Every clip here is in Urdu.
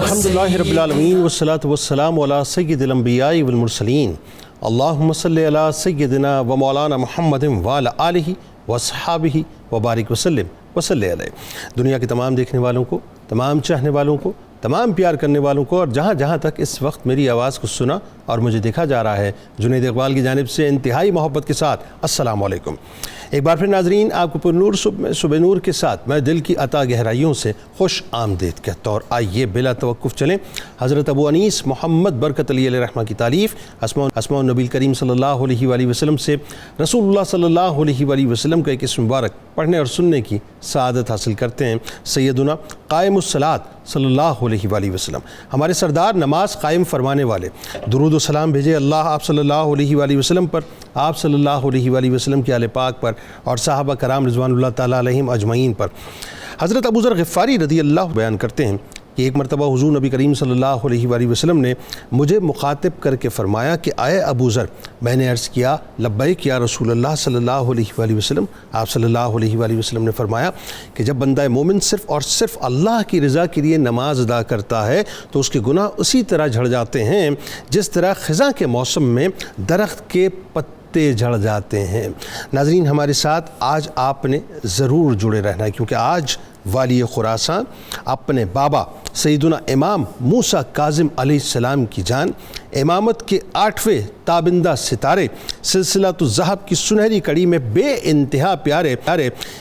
الحمدللہ رب العالمین والصلاة والسلام علی سید الانبیاء والمرسلین اللہم صلی علی سیدنا و مولانا محمد وعلی آلہ واصحابہ وبارک وسلم وصلی علیہ۔ دنیا کے تمام دیکھنے والوں کو، تمام چاہنے والوں کو، تمام پیار کرنے والوں کو، اور جہاں جہاں تک اس وقت میری آواز کو سنا اور مجھے دیکھا جا رہا ہے، جنید اقبال کی جانب سے انتہائی محبت کے ساتھ السلام علیکم۔ ایک بار پھر ناظرین، آپ کو پر نور صبح نور کے ساتھ میں دل کی عطا گہرائیوں سے خوش آمدید کہتا ہوں، اور آئیے بلا توقف چلیں حضرت ابو انیس محمد برکت علی علیہ رحمہ کی تعریف اسماء النبی کریم صلی اللہ علیہ وآلہ وسلم سے رسول اللہ صلی اللہ علیہ وآلہ وسلم کا ایک اسم مبارک پڑھنے اور سننے کی سعادت حاصل کرتے ہیں۔ سیدنا قائم الصلاۃ صلی اللہ علیہ وآلہ وسلم، ہمارے سردار نماز قائم فرمانے والے، درود و سلام بھیجے اللہ آپ صلی اللہ علیہ وآلہ وسلم پر، آپ صلی اللہ علیہ وآلہ وسلم کے آل پاک پر اور صحابہ کرام رضوان اللہ تعالیٰ علیہم اجمعین پر۔ حضرت ابو ذر غفاری رضی اللہ بیان کرتے ہیں کہ ایک مرتبہ حضور نبی کریم صلی اللہ علیہ وآلہ وسلم نے مجھے مخاطب کر کے فرمایا کہ آئے ابو ذر، میں نے عرض کیا لبیک یا رسول اللہ صلی اللہ علیہ وآلہ وسلم۔ آپ صلی اللہ علیہ وآلہ وسلم نے فرمایا کہ جب بندہ مومن صرف اور صرف اللہ کی رضا کے لیے نماز ادا کرتا ہے تو اس کے گناہ اسی طرح جھڑ جاتے ہیں جس طرح خزاں کے موسم میں درخت کے پتے جھڑ جاتے ہیں۔ ناظرین، ہمارے ساتھ آج آپ نے ضرور جڑے رہنا ہے، کیونکہ آج والی خراساں اپنے بابا سیدنا امام موسیٰ کاظم علیہ السلام کی جان، امامت کے 8ویں تابندہ ستارے، سلسلہ الذہب کی سنہری کڑی میں بے انتہا پیارے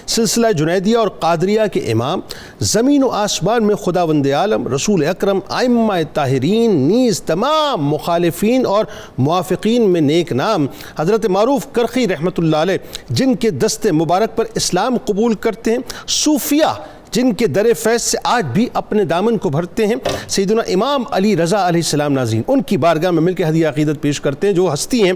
سلسلہ جنیدیہ اور قادریہ کے امام، زمین و آسمان میں خداوند عالم رسول اکرم، ائمہ طاہرین نیز تمام مخالفین اور موافقین میں نیک نام حضرت معروف کرخی رحمۃ اللہ علیہ، جن کے دست مبارک پر اسلام قبول کرتے ہیں، صوفیہ جن کے در فیض سے آج بھی اپنے دامن کو بھرتے ہیں، سیدنا امام علی رضا علیہ السلام، ناظرین ان کی بارگاہ میں مل کے ہدیہ عقیدت پیش کرتے ہیں، جو ہستی ہیں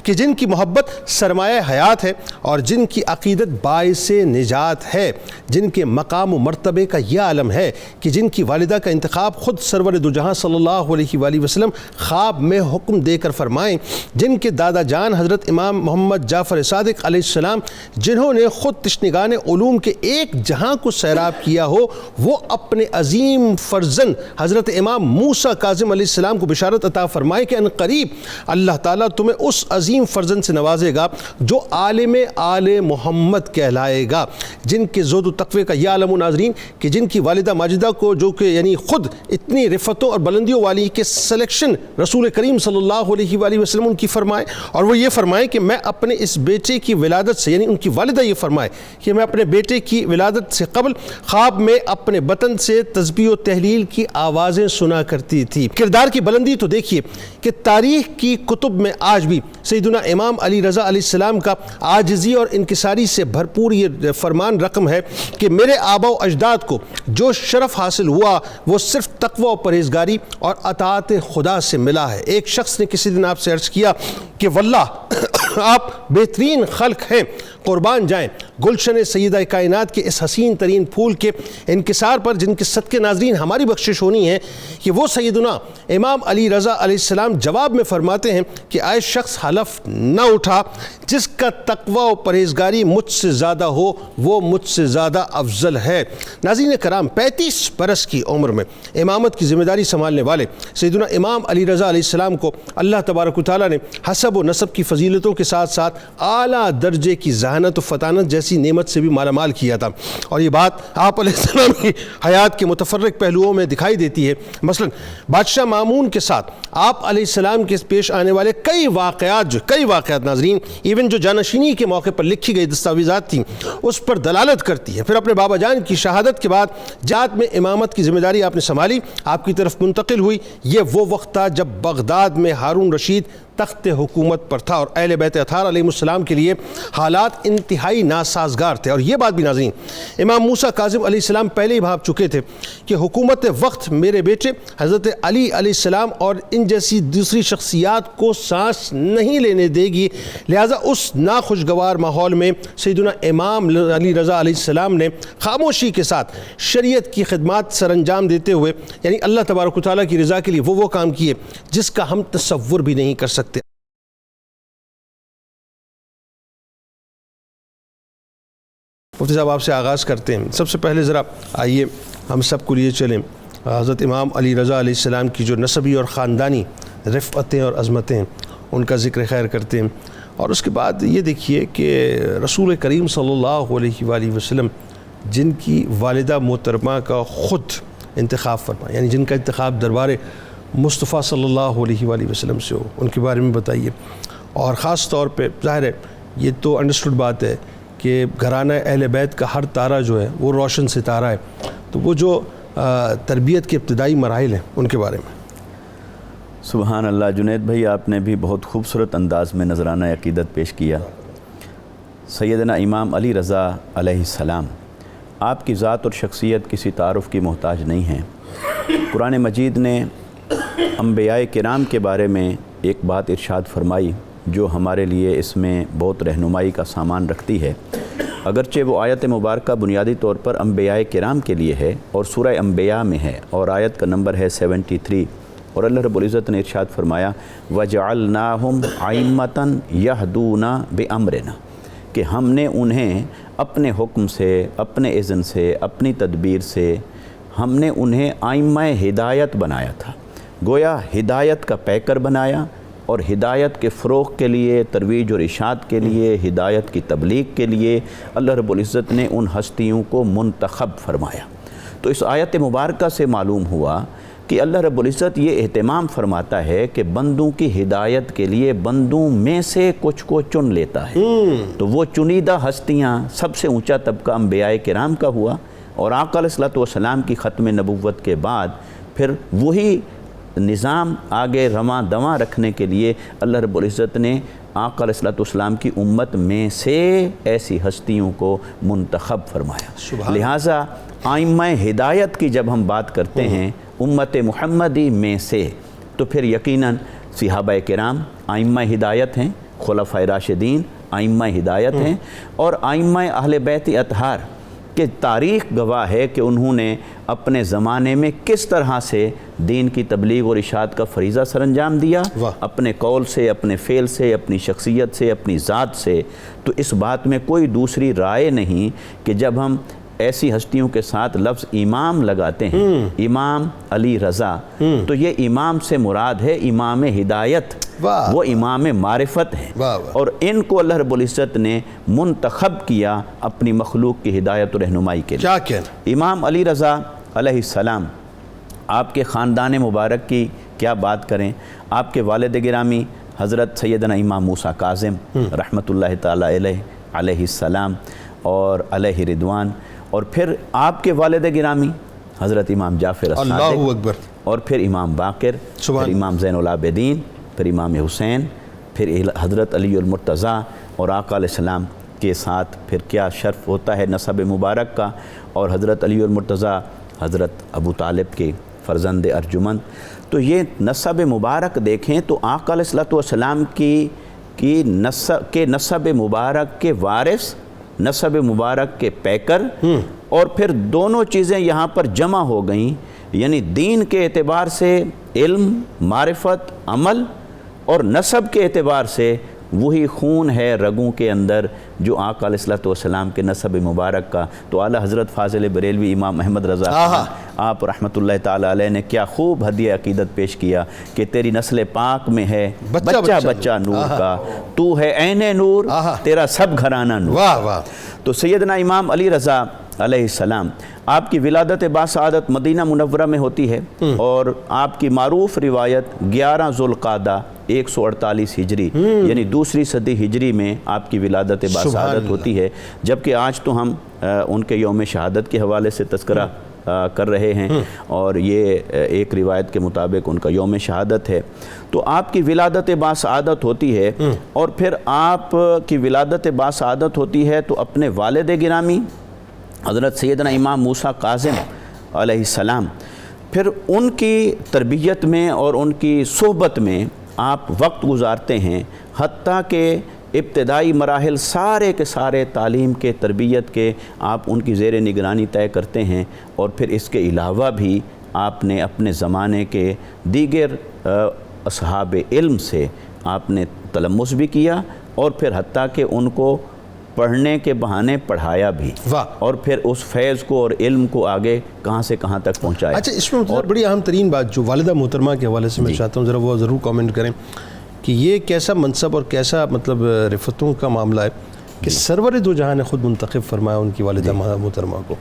کہ جن کی محبت سرمایہ حیات ہے اور جن کی عقیدت باعث نجات ہے، جن کے مقام و مرتبے کا یہ عالم ہے کہ جن کی والدہ کا انتخاب خود سرور دو جہاں صلی اللہ علیہ وآلہ وسلم خواب میں حکم دے کر فرمائیں، جن کے دادا جان حضرت امام محمد جعفر صادق علیہ السلام، جنہوں نے خود تشنگان علوم کے ایک جہاں کو سیراب کیا ہو، وہ اپنے عظیم فرزند حضرت امام موسیٰ کاظم علیہ السلام کو بشارت عطا فرمائے کہ ان قریب اللہ تعالیٰ تمہیں اس عظیم فرزند سے نوازے گا جو عالم آل محمد کہلائے گا، جن کے زہد و تقوی کا یہ عالم، ناظرین کہ جن کی والدہ ماجدہ کو، جو کہ یعنی خود اتنی رفتوں اور بلندیوں والی کے سلیکشن رسول کریم صلی اللہ علیہ وآلہ وسلم ان کی فرمائے، اور وہ یہ فرمائے کہ میں اپنے اس بیٹے کی ولادت سے، یعنی ان کی والدہ یہ فرمائے کہ میں اپنے بیٹے کی ولادت سے قبل خواب میں اپنے بطن سے تسبیح و تحلیل کی آوازیں سنا کرتی تھی۔ کردار کی بلندی تو دیکھیے کہ تاریخ کی کتب میں آج بھی سیدنا امام علی رضا علیہ السلام کا عاجزی اور انکساری سے بھرپور یہ فرمان رقم ہے کہ میرے آبا و اجداد کو جو شرف حاصل ہوا وہ صرف تقوی و پرہیزگاری اور اطاعت خدا سے ملا ہے۔ ایک شخص نے کسی دن آپ سے عرض کیا کہ واللہ آپ بہترین خلق ہیں، قربان جائیں گلشن سیدہ کائنات کے اس حسین ترین پھول کے انکسار پر، جن کے صدقے ناظرین ہماری بخشش ہونی ہے کہ وہ سیدنا امام علی رضا علیہ السلام جواب میں فرماتے ہیں کہ آئے شخص حلف نہ اٹھا جس کا تقوی و پرہیزگاری مجھ سے زیادہ ہو، وہ مجھ سے زیادہ افضل ہے۔ ناظرین کرام، 35 برس کی عمر میں امامت کی ذمہ داری سنبھالنے والے سیدنا امام علی رضا علیہ السلام کو اللہ تبارک و تعالیٰ نے حسب و نسب کی فضیلتوں کے ساتھ ساتھ اعلیٰ درجے کی ذہانت و فطانت جیسی نعمت سے بھی مالا مال کیا تھا، اور یہ بات آپ علیہ السلام کی حیات کے متفرق پہلوؤں میں دکھائی دیتی ہے۔ مثلا بادشاہ مامون کے ساتھ آپ علیہ السلام کے پیش آنے والے کئی واقعات ناظرین ایون جو جانشینی کے موقع پر لکھی گئی دستاویزات تھیں اس پر دلالت کرتی ہے۔ پھر اپنے بابا جان کی شہادت کے بعد جات میں امامت کی ذمہ داری آپ نے سنبھالی، آپ کی طرف منتقل ہوئی۔ یہ وہ وقت تھا جب بغداد میں ہارون رشید تخت حکومت پر تھا اور اہل بیت اطہار علیہ السلام کے لیے حالات انتہائی ناسازگار تھے، اور یہ بات بھی ناظرین امام موسیٰ کاظم علیہ السلام پہلے ہی بھاپ چکے تھے کہ حکومت وقت میرے بیٹے حضرت علی علیہ السلام اور ان جیسی دوسری شخصیات کو سانس نہیں لینے دے گی، لہٰذا اس ناخوشگوار ماحول میں سیدنا امام علی رضا علیہ السلام نے خاموشی کے ساتھ شریعت کی خدمات سر انجام دیتے ہوئے یعنی اللہ تبارک و تعالیٰ کی رضا کے لیے وہ کام کیے جس کا ہم تصور بھی نہیں کر سکتے۔ مفتی صاحب آپ سے آغاز کرتے ہیں۔ سب سے پہلے ذرا آئیے ہم سب کو لیے چلیں حضرت امام علی رضا علیہ السلام کی جو نسبی اور خاندانی رفعتیں اور عظمتیں ان کا ذکر خیر کرتے ہیں. اور اس کے بعد یہ دیکھیے کہ رسول کریم صلی اللہ علیہ وآلہ وسلم جن کی والدہ محترمہ کا خود انتخاب فرما، یعنی جن کا انتخاب دربار مصطفیٰ صلی اللہ علیہ وآلہ وسلم سے ہو، ان کے بارے میں بتائیے. اور خاص طور پہ ظاہر ہے یہ تو انڈرسٹوڈ بات ہے کہ گھرانہ اہل بیت کا ہر تارہ جو ہے وہ روشن ستارہ ہے، تو وہ جو تربیت کے ابتدائی مراحل ہیں ان کے بارے میں. سبحان اللہ. جنید بھائی آپ نے بھی بہت خوبصورت انداز میں نذرانہ عقیدت پیش کیا. سیدنا امام علی رضا علیہ السلام آپ کی ذات اور شخصیت کسی تعارف کی محتاج نہیں ہیں. قرآن مجید نے انبیاء کرام کے بارے میں ایک بات ارشاد فرمائی جو ہمارے لیے اس میں بہت رہنمائی کا سامان رکھتی ہے. اگرچہ وہ آیت مبارکہ بنیادی طور پر انبیاء کرام کے لیے ہے اور سورہ انبیاء میں ہے اور آیت کا نمبر ہے 73، اور اللہ رب العزت نے ارشاد فرمایا وَجَعَلْنَاهُمْ أَئِمَّةً يَهْدُونَ بِأَمْرِنَا، کہ ہم نے انہیں اپنے حکم سے، اپنے اذن سے، اپنی تدبیر سے ہم نے انہیں ائمہ ہدایت بنایا تھا. گویا ہدایت کا پیکر بنایا اور ہدایت کے فروغ کے لیے، ترویج اور اشاعت کے لیے، ہدایت کی تبلیغ کے لیے اللہ رب العزت نے ان ہستیوں کو منتخب فرمایا. تو اس آیت مبارکہ سے معلوم ہوا کہ اللہ رب العزت یہ اہتمام فرماتا ہے کہ بندوں کی ہدایت کے لیے بندوں میں سے کچھ کو چن لیتا ہے. تو وہ چنیدہ ہستیاں، سب سے اونچا طبقہ انبیاء کرام کا ہوا، اور آقا علیہ الصلوۃ والسلام کی ختم نبوت کے بعد پھر وہی نظام آگے رواں دواں رکھنے کے لیے اللہ رب العزت نے آقا علیہ الصلوۃ والسلام کی امت میں سے ایسی ہستیوں کو منتخب فرمایا. لہٰذا ائمہ ہدایت کی جب ہم بات کرتے ہیں امت محمدی میں سے، تو پھر یقیناً صحابہ کرام ائمہ ہدایت ہیں، خلفائے راشدین ائمہ ہدایت ہیں، اور ائمہ اہل بیت اطہار کہ تاریخ گواہ ہے کہ انہوں نے اپنے زمانے میں کس طرح سے دین کی تبلیغ اور اشاعت کا فریضہ سر انجام دیا، اپنے قول سے، اپنے فعل سے، اپنی شخصیت سے، اپنی ذات سے. تو اس بات میں کوئی دوسری رائے نہیں کہ جب ہم ایسی ہستیوں کے ساتھ لفظ امام لگاتے ہیں، امام علی رضا، تو یہ امام سے مراد ہے امام ہدایت، وہ امام معرفت ہیں، اور ان کو اللہ رب العزت نے منتخب کیا اپنی مخلوق کی ہدایت و رہنمائی کے لیے. امام علی رضا علیہ السلام، آپ کے خاندان مبارک کی کیا بات کریں. آپ کے والد گرامی حضرت سیدنا امام موسیٰ کاظم رحمۃ اللہ تعالی علیہ السلام اور علیہ رضوان، اور پھر آپ کے والد گرامی حضرت امام جعفر الصادق، اور پھر امام باقر، پھر امام زین العابدین، پھر امام حسین، پھر حضرت علی المرتضیٰ، اور آقا علیہ السلام کے ساتھ پھر کیا شرف ہوتا ہے نسب مبارک کا. اور حضرت علی المرتضیٰ حضرت ابو طالب کے فرزند ارجمند. تو یہ نسب مبارک دیکھیں تو آقا علیہ الصلوۃ والسلام کی نسب مبارک کے وارث، نسب مبارک کے پیکر، اور پھر دونوں چیزیں یہاں پر جمع ہو گئیں. یعنی دین کے اعتبار سے علم، معرفت، عمل، اور نسب کے اعتبار سے وہی خون ہے رگوں کے اندر جو آقا علیہ الصلوۃ والسلام کے نسب مبارک کا. تو اعلیٰ حضرت فاضل بریلوی امام احمد رضا آپ رحمۃ اللہ تعالی علیہ نے کیا خوب ہدیہ عقیدت پیش کیا کہ تیری نسل پاک میں ہے بچہ بچہ نور کا، تو ہے عین نور، تیرا سب گھرانہ نور. تو سیدنا امام علی رضا علیہ السلام، آپ کی ولادت باسعادت مدینہ منورہ میں ہوتی ہے، اور آپ کی معروف روایت 11 ذوالقعدہ 148 ہجری یعنی دوسری صدی ہجری میں آپ کی ولادت باسعادت ہوتی ہے. جبکہ آج تو ہم ان کے یوم شہادت کے حوالے سے تذکرہ کر رہے ہیں، اور یہ ایک روایت کے مطابق ان کا یوم شہادت ہے. تو آپ کی ولادت باسعادت ہوتی ہے، اور پھر آپ کی ولادت باسعادت ہوتی ہے تو اپنے والد گرامی حضرت سیدنا امام موسیٰ کاظم علیہ السلام، پھر ان کی تربیت میں اور ان کی صحبت میں آپ وقت گزارتے ہیں، حتیٰ کہ ابتدائی مراحل سارے کے سارے تعلیم کے، تربیت کے آپ ان کی زیر نگرانی طے کرتے ہیں. اور پھر اس کے علاوہ بھی آپ نے اپنے زمانے کے دیگر اصحاب علم سے آپ نے تلمس بھی کیا، اور پھر حتیٰ کہ ان کو پڑھنے کے بہانے پڑھایا بھی، اور پھر اس فیض کو اور علم کو آگے کہاں سے کہاں تک پہنچایا۔ اچھا، اس میں بڑی اہم ترین بات جو والدہ محترمہ کے حوالے سے میں چاہتا ہوں ذرا وہ ضرور کامنٹ کریں کہ یہ کیسا منصب اور کیسا مطلب رفتوں کا معاملہ ہے کہ سرور دو جہاں نے خود منتخب فرمایا ان کی والدہ محترمہ کو۔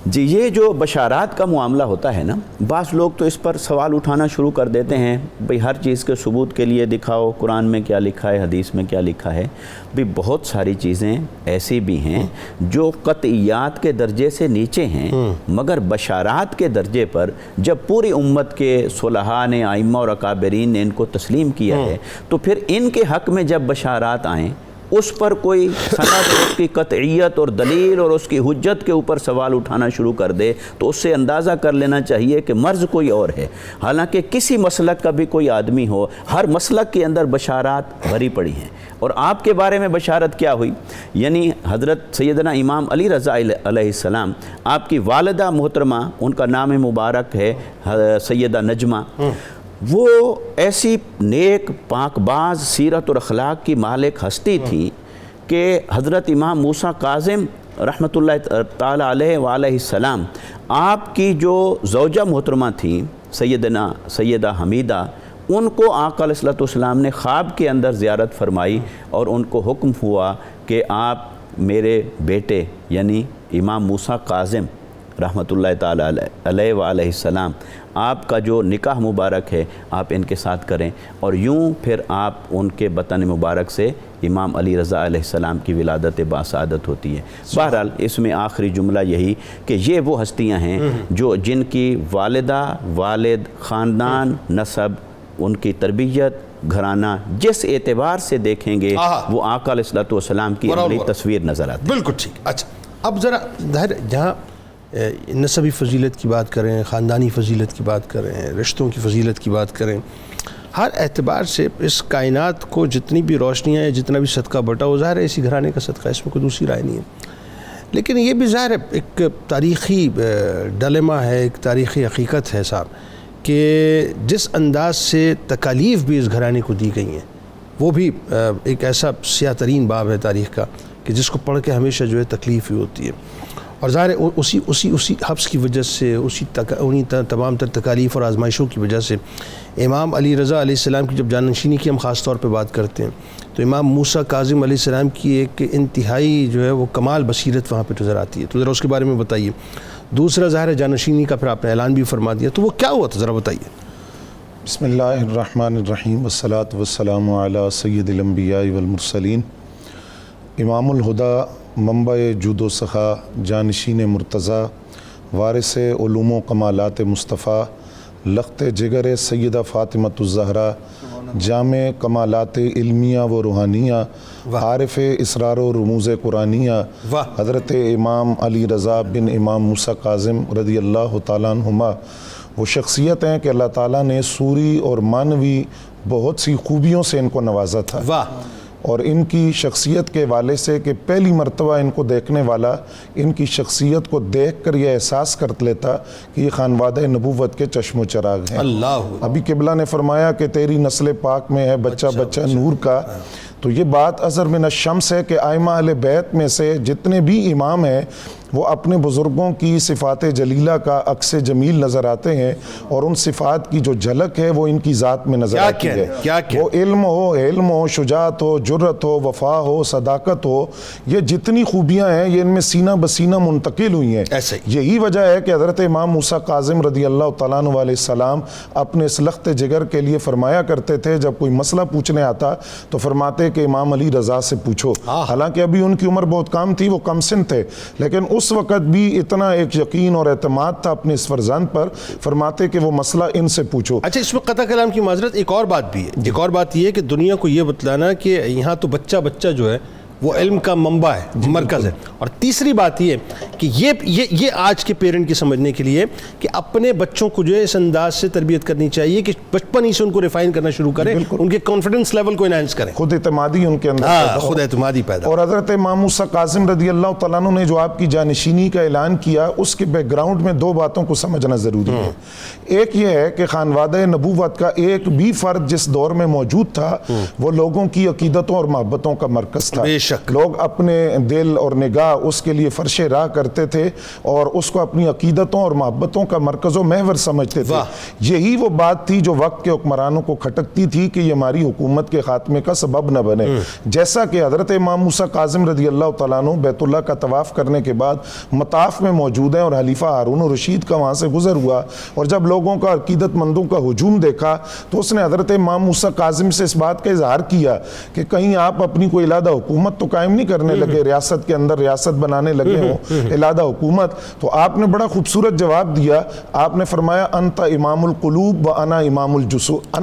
جی، یہ جو بشارات کا معاملہ ہوتا ہے نا، بعض لوگ تو اس پر سوال اٹھانا شروع کر دیتے ہیں، بھئی ہر چیز کے ثبوت کے لیے دکھاؤ، قرآن میں کیا لکھا ہے، حدیث میں کیا لکھا ہے۔ بھی بہت ساری چیزیں ایسی بھی ہیں جو قطعیات کے درجے سے نیچے ہیں، مگر بشارات کے درجے پر جب پوری امت کے صلحاء نے، ائمہ اور اکابرین نے ان کو تسلیم کیا ہے، تو پھر ان کے حق میں جب بشارات آئیں، اس پر کوئی سند، اس کی قطعیت اور دلیل اور اس کی حجت کے اوپر سوال اٹھانا شروع کر دے تو اس سے اندازہ کر لینا چاہیے کہ مرض کوئی اور ہے۔ حالانکہ کسی مسلک کا بھی کوئی آدمی ہو، ہر مسلک کے اندر بشارات بھری پڑی ہیں۔ اور آپ کے بارے میں بشارت کیا ہوئی؟ یعنی حضرت سیدنا امام علی رضا علیہ السلام، آپ کی والدہ محترمہ، ان کا نام مبارک ہے سیدہ نجمہ، وہ ایسی نیک پاک باز سیرت اور اخلاق کی مالک ہستی تھی کہ حضرت امام موسیٰ کاظم رحمۃ اللہ تعالی علیہ وآلہ السلام، آپ کی جو زوجہ محترمہ تھیں سیدہ حمیدہ، ان کو آقا علیہ السلام نے خواب کے اندر زیارت فرمائی اور ان کو حکم ہوا کہ آپ میرے بیٹے یعنی امام موسیٰ کاظم رحمۃ اللہ تعالی علیہ وآلہ السلام، آپ کا جو نکاح مبارک ہے آپ ان کے ساتھ کریں، اور یوں پھر آپ ان کے بطن مبارک سے امام علی رضا علیہ السلام کی ولادت باسعادت ہوتی ہے۔ بہرحال اس میں آخری جملہ یہی کہ یہ وہ ہستیاں ہیں جو جن کی والدہ، والد، خاندان، نسب، ان کی تربیت، گھرانہ جس اعتبار سے دیکھیں گے وہ آقا علیہ السلام کی عملی تصویر نظر آتی ہے۔ بالکل ٹھیک۔ اچھا، اب ذرا ظاہر جہاں نسبی فضیلت کی بات کریں، خاندانی فضیلت کی بات کریں، رشتوں کی فضیلت کی بات کریں، ہر اعتبار سے اس کائنات کو جتنی بھی روشنیاں ہیں، جتنا بھی صدقہ بٹا وہ ظاہر ہے اسی گھرانے کا صدقہ، اس میں کوئی دوسری رائے نہیں ہے۔ لیکن یہ بھی ظاہر ہے ایک تاریخی ڈلیما ہے، ایک تاریخی حقیقت ہے صاحب کہ جس انداز سے تکالیف بھی اس گھرانے کو دی گئی ہیں وہ بھی ایک ایسا سیاہ ترین باب ہے تاریخ کا کہ جس کو پڑھ کے ہمیشہ جو ہے تکلیف ہی ہوتی ہے۔ اور ظاہر ہے اسی حبس کی وجہ سے، انہی تمام تر تکالیف اور آزمائشوں کی وجہ سے امام علی رضا علیہ السلام کی جب جانشینی کی ہم خاص طور پہ بات کرتے ہیں تو امام موسیٰ کاظم علیہ السلام کی ایک انتہائی جو ہے وہ کمال بصیرت وہاں پہ نظر آتی ہے، تو ذرا اس کے بارے میں بتائیے۔ دوسرا ظاہر ہے جانشینی کا پھر آپ نے اعلان بھی فرما دیا، تو وہ کیا ہوا تھا ذرا بتائیے۔ بسم اللہ الرحمن الرحیم، والصلاة والسلام علی سید الانبیاء والمرسلین، امام الہدا، منبع جود و سخا، جانشین مرتضیٰ، وارث علوم و کمالات مصطفیٰ، لخت جگر سیدہ فاطمۃ الزہرا، جامع کمالات علمیہ و روحانیہ، عارف اسرار و رموز قرآنیہ، حضرت امام علی رضا بن امام موسیٰ کاظم رضی اللہ تعالیٰ عنہما، وہ شخصیت ہیں کہ اللہ تعالیٰ نے سوری اور معنوی بہت سی خوبیوں سے ان کو نوازا تھا، اور ان کی شخصیت کے حوالے سے کہ پہلی مرتبہ ان کو دیکھنے والا ان کی شخصیت کو دیکھ کر یہ احساس کر لیتا کہ یہ خانوادہ نبوت کے چشم و چراغ ہیں۔ ابھی قبلہ نے فرمایا کہ تیری نسل پاک میں ہے بچہ بچہ نور کا، تو یہ بات اثر من الشمس ہے کہ ائمہ اہل بیت میں سے جتنے بھی امام ہیں وہ اپنے بزرگوں کی صفات جلیلہ کا عکس جمیل نظر آتے ہیں، اور ان صفات کی جو جھلک ہے وہ ان کی ذات میں نظر آتی ہے۔ وہ علم ہو، شجاعت ہو، جرت ہو، وفا ہو، صداقت ہو، یہ جتنی خوبیاں ہیں یہ ان میں سینہ بسینہ منتقل ہوئی ہیں۔ یہی وجہ ہے کہ حضرت امام موسیٰ کاظم رضی اللہ تعالیٰ عنہ علیہ السلام اپنے اس لخت جگر کے لیے فرمایا کرتے تھے جب کوئی مسئلہ پوچھنے آتا تو فرماتے کہ امام علی رضا سے پوچھو۔ حالانکہ ابھی ان کی عمر بہت کم تھی، وہ کم سن تھے، لیکن اس وقت بھی اتنا ایک یقین اور اعتماد تھا اپنے اس فرزند پر، فرماتے کہ وہ مسئلہ ان سے پوچھو۔ اچھا، اس میں قطع کلام کی معذرت، ایک اور بات بھی ہے، ایک اور بات یہ ہے کہ دنیا کو یہ بتلانا کہ یہاں تو بچہ بچہ جو ہے وہ علم کا منبع ہے، مرکز ہے، اور تیسری بات یہ کہ یہ آج کے پیرنٹ کی سمجھنے کے لیے کہ اپنے بچوں کو جو ہے اس انداز سے تربیت کرنی چاہیے کہ بچپن ہی سے ان کو ریفائن کرنا شروع کریں، ان کے کانفیڈنس لیول کو انہانس کریں، خود اعتمادی ان کے اندر خود اعتمادی پیدا۔ اور حضرت امام موسیٰ کاظم رضی اللہ تعالیٰ عنہ نے جو آپ کی جانشینی کا اعلان کیا، اس کے بیک گراؤنڈ میں دو باتوں کو سمجھنا ضروری ہے۔ ایک یہ ہے کہ خانوادہ نبوت کا ایک بھی فرد جس دور میں موجود تھا وہ لوگوں کی عقیدتوں اور محبتوں کا مرکز تھا، شک. لوگ اپنے دل اور نگاہ اس کے لیے فرش راہ کرتے تھے اور اس کو اپنی عقیدتوں اور محبتوں کا مرکز و محور سمجھتے تھے. یہی وہ بات تھی جو وقت کے حکمرانوں کو کھٹکتی تھی کہ یہ ہماری حکومت کے خاتمے کا سبب نہ بنے. جیسا کہ حضرت امام موسیٰ کاظم رضی اللہ تعالیٰ عنہ بیت اللہ کا طواف کرنے کے بعد مطاف میں موجود ہیں اور خلیفہ ہارون الرشید کا وہاں سے گزر ہوا اور جب لوگوں کا عقیدت مندوں کا ہجوم دیکھا تو اس نے حضرت امام موسیٰ کاظم سے اس بات کا اظہار کیا کہ کہیں آپ اپنی کوئی علیحدہ حکومت تو قائم نہیں کرنے لگے, ریاست کے اندر ریاست بنانے لگے ہوں علیحدہ حکومت. تو آپ نے بڑا خوبصورت جواب دیا. آپ نے فرمایا انت امام القلوب و انا امام الجسود,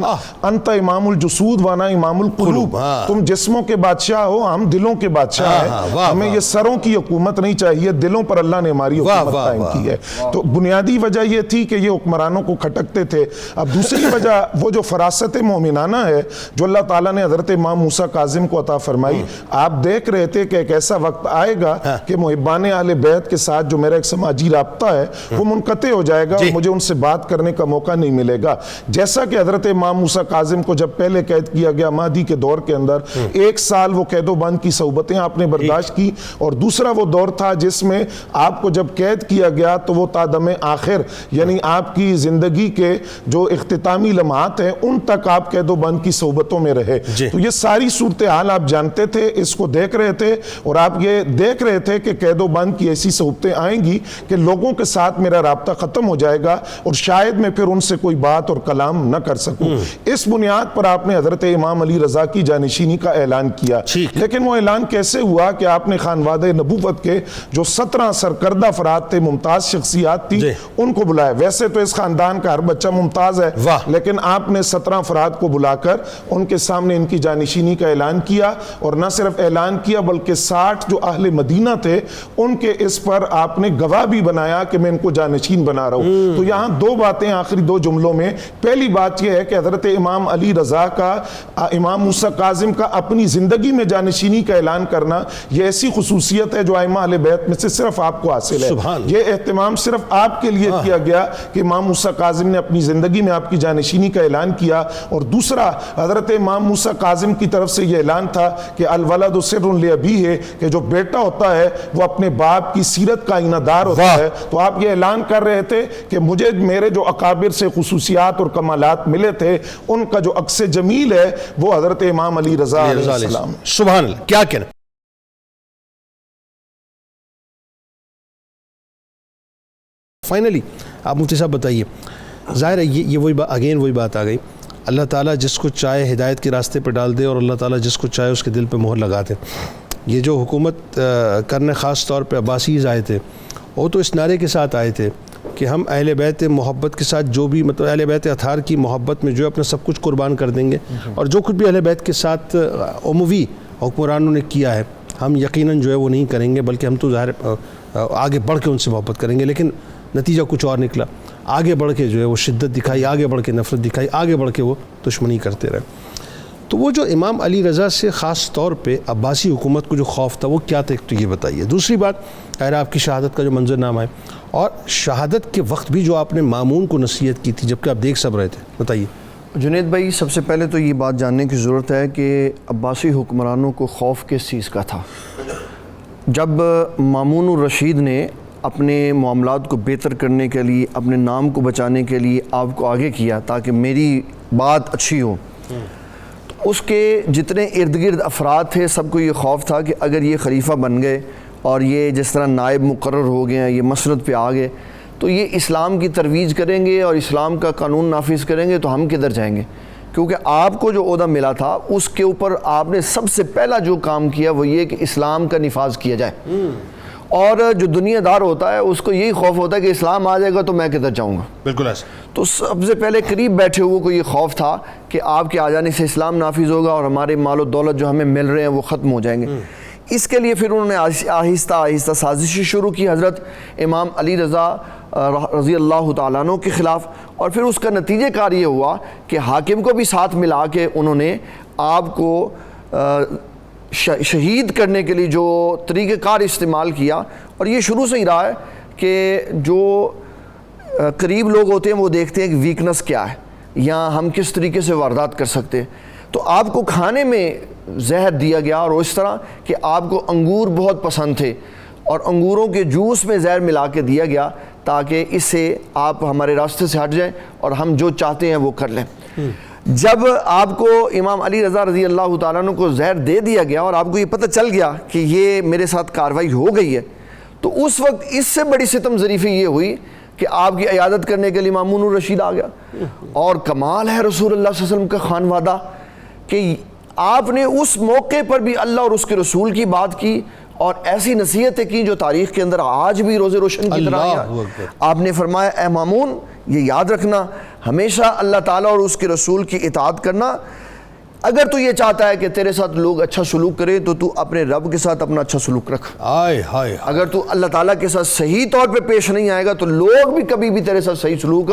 انت امام الجسود و انا امام القلوب. تم جسموں کے بادشاہ ہو, ہم دلوں کے بادشاہ ہیں. ہمیں یہ سروں کی حکومت نہیں چاہیے, دلوں پر اللہ نے ہماری حکومت قائم کی ہے. تو بنیادی وجہ یہ تھی کہ یہ حکمرانوں کو کھٹکتے تھے. اب دوسری وجہ وہ جو فراست مومنانہ ہے جو اللہ تعالیٰ نے حضرت امام موسیٰ کاظم کو عطا فرمائی. آپ دیکھ رہے تھے کہ ایک ایسا وقت آئے گا کہ محبان اہل بیت کے ساتھ جو میرا ایک سماجی رابطہ ہے وہ منقطع ہو جائے گا اور مجھے ان سے بات کرنے کا موقع نہیں ملے گا. جیسا کہ حضرت امام موسیٰ کاظم کو جب پہلے قید کیا گیا مہدی کے دور کے اندر 1 سال وہ قید و بند کی صحبتیں آپ نے برداشت کی, اور دوسرا وہ دور تھا جس میں آپ کو جب قید کیا گیا تو وہ تا دم آخر یعنی آپ کی زندگی کے جو اختتامی لمحات ہیں ان تک آپ قید و بند کی صحبتوں میں رہے. تو یہ ساری صورتحال آپ جانتے تھے, اس کو دیکھ رہے تھے اور آپ یہ دیکھ رہے تھے کہ قید و بند کی ایسی صحبتیں آئیں گی کہ لوگوں کے ساتھ میرا رابطہ ختم ہو جائے گا اور شاید میں پھر ان سے کوئی بات اور کلام نہ کر سکوں. اس بنیاد پر آپ نے حضرت امام علی رضا کی جانشینی کا اعلان کیا. لیکن وہ اعلان کیسے ہوا کہ آپ نے خانوادہ نبوت کے جو 17 سرکردہ افراد تھے, ممتاز شخصیات تھی, ان کو بلایا. ویسے تو اس خاندان کا ہر بچہ ممتاز ہے, لیکن آپ نے 17 افراد کو بلا کر ان کے سامنے ان کی جانشینی کا اعلان کیا, اور نہ صرف اعلان کیا بلکہ 60 جو اہل مدینہ تھے ان کے اس پر آپ نے گواہ بھی بنایا کہ میں ان کو جانشین بنا رہا ہوں. تو یہاں 2 باتیں آخری 2 جملوں میں. پہلی بات یہ ہے کہ حضرت امام علی رضا کا امام موسیٰ کاظم کا اپنی زندگی میں جانشینی کا اعلان کرنا یہ ایسی خصوصیت ہے جو ائمہ اہل بیت میں سے صرف آپ کو حاصل ہے. یہ اہتمام صرف آپ کے لیے کیا گیا کہ امام موسیٰ کاظم نے اپنی زندگی میں آپ کی جانشینی کا اعلان کیا. اور دوسرا حضرت امام موسیٰ کاظم کی طرف سے یہ اعلان تھا کہ الولد سر لابیہ, کہ جو بیٹا ہوتا ہے وہ اپنے باپ کی سیرت کا آئینہ دار ہوتا ہے. تو آپ یہ اعلان کر رہے تھے کہ مجھے میرے جو اکابر سے خصوصیات اور کمالات ملے تھے ان کا جو عکس جمیل ہے وہ حضرت امام علی رضا علیہ السلام. سبحان اللہ, کیا کہنا. فائنلی آپ مفتی صاحب بتائیے, ظاہر ہے یہ وہی بات آ گئی, اللہ تعالیٰ جس کو چاہے ہدایت کے راستے پہ ڈال دے اور اللہ تعالیٰ جس کو چاہے اس کے دل پہ مہر لگا دے. یہ جو حکومت کرنے خاص طور پہ عباسیز آئے تھے وہ تو اس نعرے کے ساتھ آئے تھے کہ ہم اہل بیت محبت کے ساتھ جو بھی مطلب اہل بیت اطہار کی محبت میں جو اپنا سب کچھ قربان کر دیں گے, اور جو کچھ بھی اہل بیت کے ساتھ عموی حکمرانوں نے کیا ہے ہم یقیناً جو ہے وہ نہیں کریں گے, بلکہ ہم تو ظاہر آگے بڑھ کے ان سے محبت کریں گے. لیکن نتیجہ کچھ اور نکلا, آگے بڑھ کے جو ہے وہ شدت دکھائی, آگے بڑھ کے نفرت دکھائی, آگے بڑھ کے وہ دشمنی کرتے رہے. تو وہ جو امام علی رضا سے خاص طور پہ عباسی حکومت کو جو خوف تھا وہ کیا تھا, تو یہ بتائیے. دوسری بات, خیر آپ کی شہادت کا جو منظرنامہ ہے اور شہادت کے وقت بھی جو آپ نے مامون کو نصیحت کی تھی جبکہ آپ دیکھ سب رہے تھے, بتائیے. جنید بھائی, سب سے پہلے تو یہ بات جاننے کی ضرورت ہے کہ عباسی حکمرانوں کو خوف کس چیز کا تھا. جب مامون الرشید نے اپنے معاملات کو بہتر کرنے کے لیے, اپنے نام کو بچانے کے لیے آپ کو آگے کیا تاکہ میری بات اچھی ہو, تو اس کے جتنے ارد گرد افراد تھے سب کو یہ خوف تھا کہ اگر یہ خلیفہ بن گئے اور یہ جس طرح نائب مقرر ہو گئے ہیں, یہ مسند پہ آ گئے, تو یہ اسلام کی ترویج کریں گے اور اسلام کا قانون نافذ کریں گے, تو ہم کدھر جائیں گے. کیونکہ آپ کو جو عہدہ ملا تھا اس کے اوپر آپ نے سب سے پہلا جو کام کیا وہ یہ کہ اسلام کا نفاذ کیا جائے. اور جو دنیا دار ہوتا ہے اس کو یہی خوف ہوتا ہے کہ اسلام آ جائے گا تو میں کدھر جاؤں گا. بالکل ایسا. تو سب سے پہلے قریب بیٹھے ہوئے کو یہ خوف تھا کہ آپ کے آ جانے سے اسلام نافذ ہوگا اور ہمارے مال و دولت جو ہمیں مل رہے ہیں وہ ختم ہو جائیں گے. اس کے لیے پھر انہوں نے آہستہ آہستہ سازشیں شروع کی حضرت امام علی رضا رضی اللہ تعالیٰ عنہ کے خلاف, اور پھر اس کا نتیجہ کار یہ ہوا کہ حاکم کو بھی ساتھ ملا کے انہوں نے آپ کو شہید کرنے کے لیے جو طریقہ کار استعمال کیا. اور یہ شروع سے ہی رہا ہے کہ جو قریب لوگ ہوتے ہیں وہ دیکھتے ہیں کہ ویکنس کیا ہے یا ہم کس طریقے سے واردات کر سکتے ہیں. تو آپ کو کھانے میں زہر دیا گیا اور اس طرح کہ آپ کو انگور بہت پسند تھے اور انگوروں کے جوس میں زہر ملا کے دیا گیا تاکہ اس سے آپ ہمارے راستے سے ہٹ جائیں اور ہم جو چاہتے ہیں وہ کر لیں۔ جب آپ کو امام علی رضا رضی اللہ تعالیٰ عنہ کو زہر دے دیا گیا اور آپ کو یہ پتہ چل گیا کہ یہ میرے ساتھ کارروائی ہو گئی ہے، تو اس وقت اس سے بڑی ستم ظریفی یہ ہوئی کہ آپ کی عیادت کرنے کے لیے مامون الرشید آ گیا۔ اور کمال ہے رسول اللہ صلی اللہ علیہ وسلم کا خانوادہ کہ آپ نے اس موقع پر بھی اللہ اور اس کے رسول کی بات کی اور ایسی نصیحتیں کی جو تاریخ کے اندر آج بھی روز روشن کی طرح ہیں۔ آپ نے فرمایا اے مامون یہ یاد رکھنا، ہمیشہ اللہ تعالیٰ اور اس کے رسول کی اطاعت کرنا۔ اگر تو یہ چاہتا ہے کہ تیرے ساتھ لوگ اچھا سلوک کریں تو تو اپنے رب کے ساتھ اپنا اچھا سلوک رکھ۔ اگر تو اللہ تعالیٰ کے ساتھ صحیح طور پہ پیش نہیں آئے گا تو لوگ بھی کبھی بھی تیرے ساتھ صحیح سلوک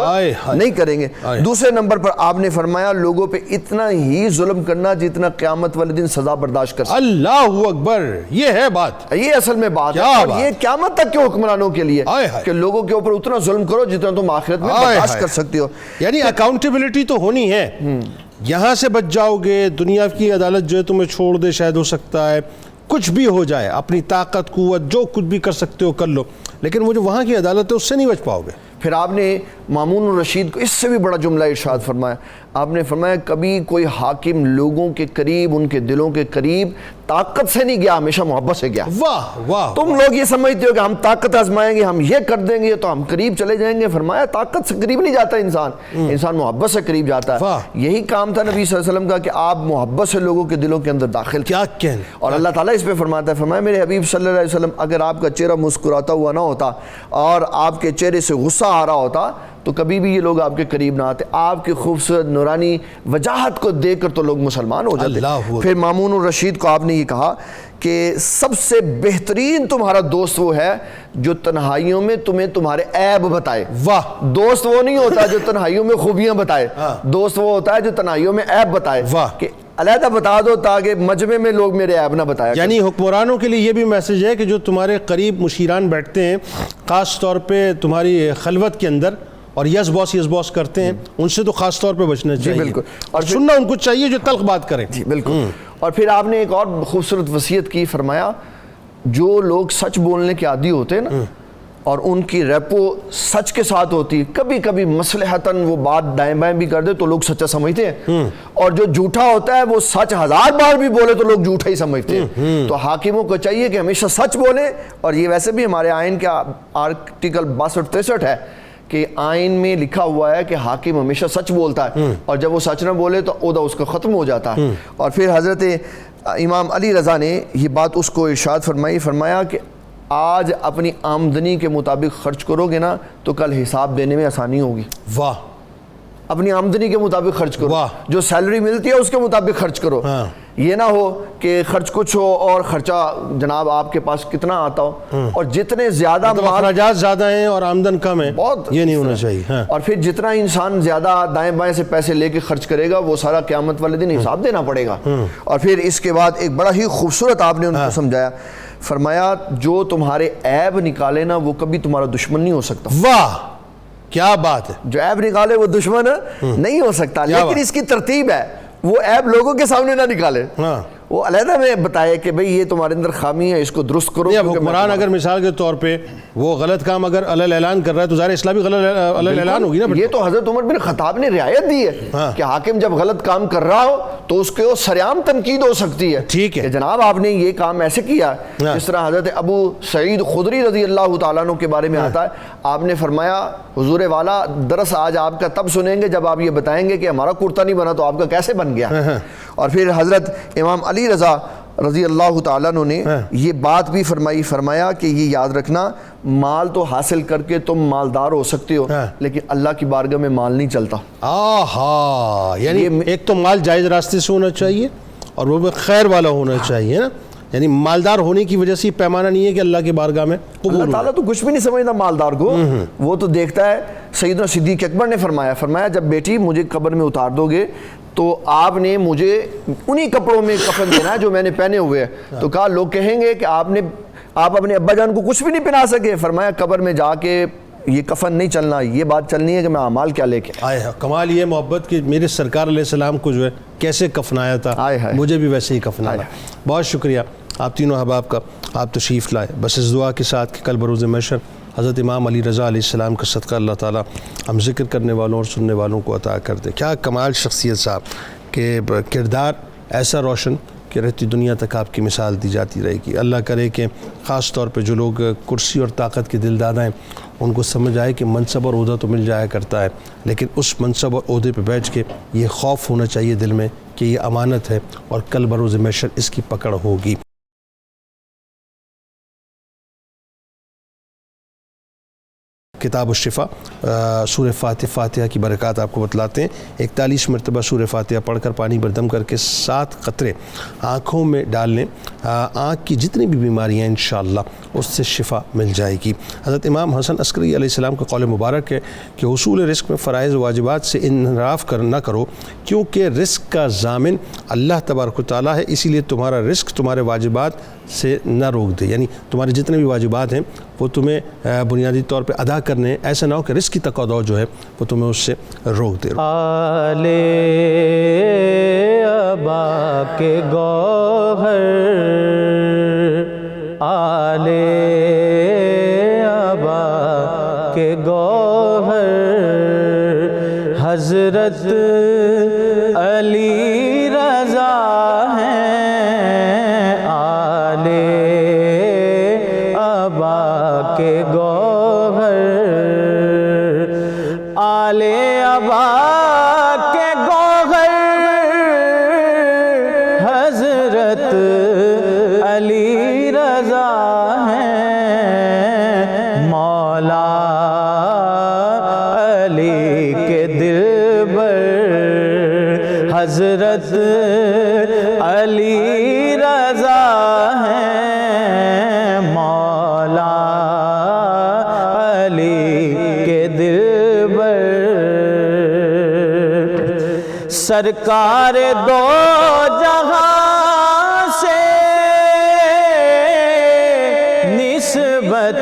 نہیں کریں گے۔ دوسرے نمبر پر آپ نے فرمایا لوگوں پہ اتنا ہی ظلم کرنا جتنا قیامت والے دن سزا برداشت کر سکتے۔ اللہ اکبر، یہ ہے بات، یہ اصل میں بات ہے، اور یہ قیامت تک کے حکمرانوں کے لیے کہ لوگوں کے اوپر اتنا ظلم کرو جتنا تم آخرت میں برداشت کر سکتے ہو۔ یعنی اکاؤنٹیبلٹی تو ہونی ہے، یہاں سے بچ جاؤ گے، دنیا کی عدالت جو ہے تمہیں چھوڑ دے، شاید ہو سکتا ہے کچھ بھی ہو جائے، اپنی طاقت قوت جو کچھ بھی کر سکتے ہو کر لو، لیکن وہ جو وہاں کی عدالت ہے اس سے نہیں بچ پاؤ گے۔ پھر آپ نے مامون الرشید کو اس سے بھی بڑا جملہ ارشاد فرمایا، آپ نے فرمایا کبھی کوئی حاکم لوگوں کے قریب، ان کے دلوں کے قریب طاقت سے نہیں گیا، ہمیشہ محبت سے گیا۔ واہ واہ، تم لوگ یہ سمجھتے ہو کہ ہم طاقت آزمائیں گے، ہم یہ کر دیں گے تو ہم قریب چلے جائیں گے، فرمایا طاقت سے قریب نہیں جاتا انسان محبت سے قریب جاتا ہے۔ یہی کام تھا نبی صلی اللہ علیہ وسلم کا کہ آپ محبت سے لوگوں کے دلوں کے اندر داخل کیا کہنے، اور اللہ تعالیٰ اس پہ فرماتا ہے، فرمایا میرے حبیب صلی اللہ علیہ وسلم اگر آپ کا چہرہ مسکراتا ہوا نہ ہوتا اور آپ کے چہرے سے غصہ آ رہا ہوتا تو کبھی بھی یہ لوگ آپ کے قریب نہ آتے۔ آپ کی خوبصورت نورانی وجاہت کو دیکھ کر تو لوگ مسلمان ہو جاتے۔ پھر مامون الرشید کو آپ نے یہ کہا کہ سب سے بہترین تمہارا دوست وہ ہے جو تنہائیوں میں تمہیں تمہارے عیب بتائے۔ واہ، دوست وہ نہیں ہوتا جو تنہائیوں میں خوبیاں بتائے، دوست وہ ہوتا ہے جو تنہائیوں میں عیب بتائے کہ علیحدہ بتا دو تاکہ مجمع میں لوگ میرے عیب نہ بتایا۔ یعنی حکمرانوں کے لیے یہ بھی میسج ہے کہ جو تمہارے قریب مشیران بیٹھتے ہیں، خاص طور پہ تمہاری خلوت کے اندر اور یس باس کرتے ہیں، ان سے تو خاص طور پہ بچنا چاہیے، بالکل، اور سننا ان کو چاہیے جو تلخ بات کریں۔ جی بالکل۔ اور پھر آپ نے ایک اور خوبصورت وصیت کی، فرمایا جو لوگ سچ بولنے کے عادی ہوتے ہیں نا اور ان کی ریپو سچ کے ساتھ ہوتی، کبھی کبھی مصلحتاً وہ بات دائیں بائیں بھی کر دے تو لوگ سچا سمجھتے ہیں، اور جو جھوٹا ہوتا ہے وہ سچ 1000 بار بھی بولے تو لوگ جھوٹا ہی سمجھتے ہیں۔ تو حاکموں کو چاہیے کہ ہمیشہ سچ بولیں، اور یہ ویسے بھی ہمارے آئین کا آرٹیکل 62-63 ہے کہ آئین میں لکھا ہوا ہے کہ حاکم ہمیشہ سچ بولتا ہے، اور جب وہ سچ نہ بولے تو عہدہ اس کا ختم ہو جاتا ہے۔ اور پھر حضرت امام علی رضا نے یہ بات اس کو ارشاد فرمایا کہ آج اپنی آمدنی کے مطابق خرچ کرو گے نا تو کل حساب دینے میں آسانی ہوگی۔ واہ، اپنی آمدنی کے مطابق خرچ کرو، جو سیلری ملتی ہے اس کے مطابق خرچ کرو، یہ نہ ہو کہ خرچ کچھ ہو اور خرچہ جناب آپ کے پاس کتنا آتا ہو، اور جتنے زیادہ اخراجات زیادہ ہیں اور آمدن کم ہے، یہ نہیں ہونا چاہیے۔ اور پھر جتنا انسان زیادہ دائیں بائیں سے پیسے لے کے خرچ کرے گا وہ سارا قیامت والے دن حساب دینا پڑے گا۔ اور پھر اس کے بعد ایک بڑا ہی خوبصورت آپ نے ان کو سمجھایا، فرمایا جو تمہارے عیب نکالے نا وہ کبھی تمہارا دشمن نہیں ہو سکتا۔ واہ، کیا بات ہے، جو عیب نکالے وہ دشمن نہیں ہو سکتا، لیکن اس کی ترتیب ہے وہ عیب لوگوں کے سامنے نہ نکالے، وہ علیحدہ میں بتائے کہ بھئی یہ تمہارے اندر خامی ہے، اس کو درست کرو۔ حکمران اگر مثال کے طور پہ وہ غلط کام اگر علیہ اعلان کر رہا ہے تو ظاہر اسلامی غلط علیہ اعلان ہوگی نا۔ یہ تو حضرت عمر بن خطاب نے رعایت دی ہے کہ حاکم جب غلط کام کر رہا ہو تو اس کے سریعام تنقید ہو سکتی ہے، ٹھیک ہے، کہ جناب آپ نے یہ کام ایسے کیا۔ جس طرح حضرت ابو سعید خدری رضی اللہ تعالیٰ عنہ کے بارے میں آتا ہے، آپ نے فرمایا حضور والا درس آج آپ کا تب سنیں گے جب آپ یہ بتائیں گے کہ ہمارا کرتا نہیں بنا تو آپ کا کیسے بن گیا۔ اور پھر حضرت امام علی رضا رضی اللہ تعالیٰ عنہ نے یہ بات بھی فرمایا کہ یہ یاد رکھنا مال تو حاصل کر کے تم مالدار ہو سکتے ہو لیکن اللہ کی بارگاہ میں مال نہیں چلتا۔ یعنی ایک تو مال جائز راستے سے ہونا چاہیے اور وہ بھی خیر والا ہونا چاہیے نا، یعنی مالدار ہونے کی وجہ سے پیمانہ نہیں ہے کہ اللہ کی بارگاہ میں قبول۔ اللہ تعالیٰ تو کچھ بھی نہیں سمجھتا مالدار کو، وہ تو دیکھتا ہے۔ سیدنا صدیق اکبر نے فرمایا جب بیٹی مجھے قبر میں اتار دو گے تو آپ نے مجھے انہی کپڑوں میں کفن دینا ہے جو میں نے پہنے ہوئے ہیں۔ تو کہا لوگ کہیں گے کہ آپ اپنے ابا جان کو کچھ بھی نہیں پہنا سکے۔ فرمایا قبر میں جا کے یہ کفن نہیں چلنا، یہ بات چلنی ہے کہ میں اعمال کیا لے کے آئے ہے کمال یہ محبت کہ میرے سرکار علیہ السلام کو جو ہے کیسے کفنایا تھا، مجھے بھی ویسے ہی کفنانا۔ بہت شکریہ آپ تینوں احباب کا، آپ تشریف لائے، بس اس دعا کے ساتھ کہ کل بروز محشر حضرت امام علی رضا علیہ السلام کا صدقہ اللہ تعالیٰ ہم ذکر کرنے والوں اور سننے والوں کو عطا کر دے۔ کیا کمال شخصیت صاحب، کہ کردار ایسا روشن کہ رہتی دنیا تک آپ کی مثال دی جاتی رہے گی۔ اللہ کرے کہ خاص طور پہ جو لوگ کرسی اور طاقت کے دلدادہ ہیں ان کو سمجھ آئے کہ منصب اور عہدہ تو مل جایا کرتا ہے، لیکن اس منصب اور عہدے پہ بیٹھ کے یہ خوف ہونا چاہیے دل میں کہ یہ امانت ہے اور کل بروز محشر اس کی پکڑ ہوگی۔ کتاب الشفا سورہ فاتحہ کی برکات آپ کو بتلاتے ہیں۔ 41 مرتبہ سورہ فاتحہ پڑھ کر پانی پر دم کر کے 7 قطرے آنکھوں میں ڈال لیں، آنکھ کی جتنی بھی بیماریاں انشاءاللہ اس سے شفا مل جائے گی۔ حضرت امام حسن عسکری علیہ السلام کا قول مبارک ہے کہ حصول رزق میں فرائض و واجبات سے انحراف نہ کرو، کیونکہ رزق کا ضامن اللہ تبارک و تعالیٰ ہے، اسی لیے تمہارا رزق تمہارے واجبات سے نہ روک دے، یعنی تمہارے جتنے بھی واجبات ہیں وہ تمہیں بنیادی طور پہ ادا کرنے، ایسا نہ ہو کہ رزق کی تقاضا جو ہے وہ تمہیں اس سے روک دے۔ آل ابا کے گوہر، آل ابا کے گوہر، حضرت علی رضا ہیں، آل ابا کے گوہر، آل ابا کے گوہر، حضرت علی رضا ہیں، مولا علی کے دلبر، حضرت علی رضا ہیں، مولا علی کے دلبر، سرکار دو جہاں سے نسبت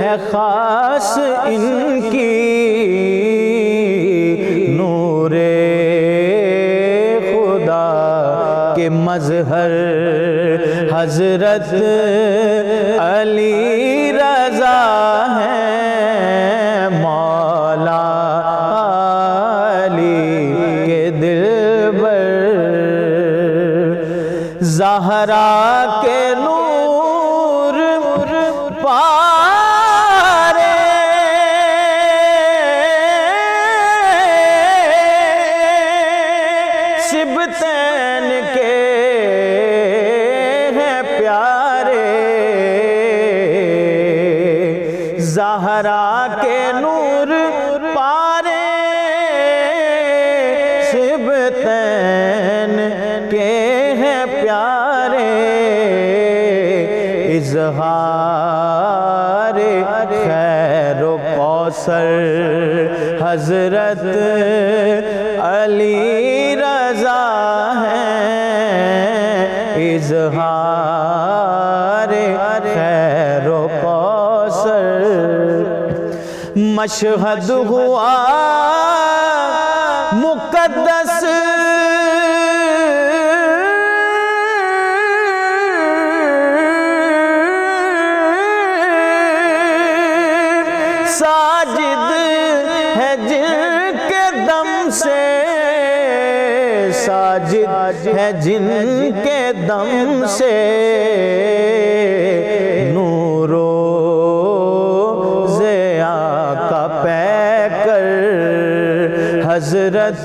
ہے خاص ان کی، نور خدا کے مظہر حضرت علی رضا ہیں، مولا علی کے دلبر، زہرا کے نور پارے، سبتین کے ہیں پیارے، زہرا کے نور پارے، سبتین کے ہیں پیارے، اظہار خیر و کوثر حضرت علی رضا ہیں، اظہار خیر و کوثر، مشہد ہوا مقدس ساجد ہے جن کے دم سے، ساجد ہے جن کے دم سے، نور و ضیاء کا پیکر حضرت